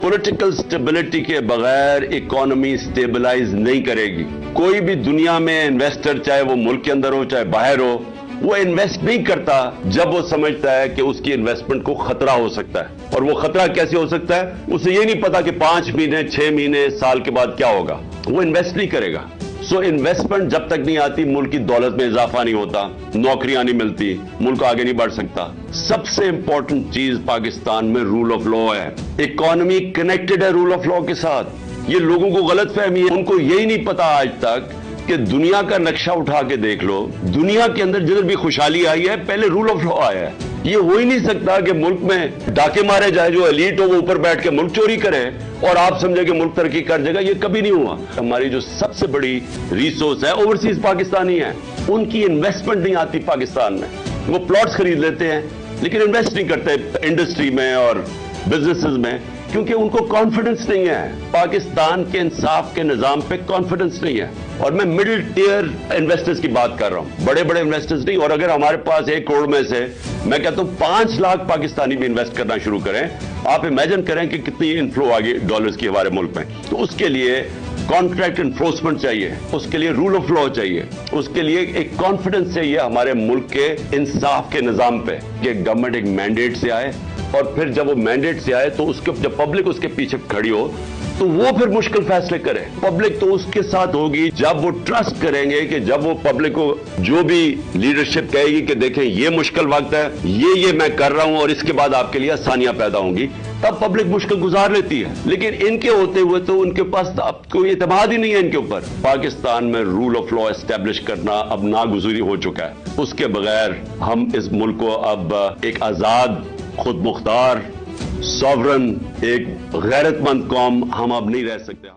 Political stability کے بغیر economy stabilise نہیں کرے گی. کوئی بھی دنیا میں انویسٹر چاہے وہ ملک کے اندر ہو چاہے باہر ہو وہ انویسٹ نہیں کرتا جب وہ سمجھتا ہے کہ اس کی انویسٹمنٹ کو خطرہ ہو سکتا ہے. اور وہ خطرہ کیسے ہو سکتا ہے؟ اسے یہ نہیں پتا کہ 5 مہینے 6 مہینے سال کے بعد کیا ہوگا. وہ انویسٹ نہیں کرے گا. سو انویسٹمنٹ جب تک نہیں آتی ملک کی دولت میں اضافہ نہیں ہوتا, نوکریاں نہیں ملتی, ملک آگے نہیں بڑھ سکتا. سب سے امپورٹنٹ چیز پاکستان میں رول آف لا ہے. اکانومی کنیکٹڈ ہے رول آف لا کے ساتھ. یہ لوگوں کو غلط فہمی ہے. ان کو یہی نہیں پتا آج تک کہ دنیا کا نقشہ اٹھا کے دیکھ لو, دنیا کے اندر جدھر بھی خوشحالی آئی ہے پہلے رول آف لا آیا ہے. یہ ہو ہی نہیں سکتا کہ ملک میں ڈاکے مارے جائے, جو ایلیٹ ہو وہ اوپر بیٹھ کے ملک چوری کرے اور آپ سمجھے کہ ملک ترقی کر جائے گا. یہ کبھی نہیں ہوا. ہماری جو سب سے بڑی ریسورس ہے اوورسیز پاکستانی ہیں, ان کی انویسٹمنٹ نہیں آتی پاکستان میں. وہ پلاٹس خرید لیتے ہیں لیکن انویسٹ نہیں کرتے انڈسٹری میں اور بزنسز میں, کیونکہ ان کو کانفیڈنس نہیں ہے. پاکستان کے انصاف کے نظام پہ کانفیڈنس نہیں ہے. اور میں مڈل ٹیئر انویسٹرز کی بات کر رہا ہوں, بڑے بڑے انویسٹرز نہیں. اور اگر ہمارے پاس 1 کروڑ میں سے میں کہتا ہوں 5 لاکھ پاکستانی بھی انویسٹ کرنا شروع کریں, آپ امیجن کریں کہ کتنی انفلو آگے ڈالرز کی ہمارے ملک میں. تو اس کے لیے کانٹریکٹ انفورسمنٹ چاہیے, اس کے لیے رول آف لا چاہیے, اس کے لیے ایک کانفیڈنس چاہیے ہمارے ملک کے انصاف کے نظام پہ کہ گورنمنٹ ایک مینڈیٹ سے آئے, اور پھر جب وہ مینڈیٹ سے آئے تو اس کے جب پبلک اس کے پیچھے کھڑی ہو تو وہ پھر مشکل فیصلے کرے. پبلک تو اس کے ساتھ ہوگی جب وہ ٹرسٹ کریں گے کہ جب وہ پبلک کو جو بھی لیڈرشپ کہے گی کہ دیکھیں یہ مشکل وقت ہے, یہ میں کر رہا ہوں اور اس کے بعد آپ کے لیے آسانیاں پیدا ہوں گی, تب پبلک مشکل گزار لیتی ہے. لیکن ان کے ہوتے ہوئے تو ان کے پاس اب کوئی اعتماد ہی نہیں ہے ان کے اوپر. پاکستان میں رول آف لا اسٹیبلش کرنا اب ناگزیری ہو چکا ہے. اس کے بغیر ہم اس ملک کو اب ایک آزاد, خود مختار, سوورن, ایک غیرت مند قوم ہم اب نہیں رہ سکتے.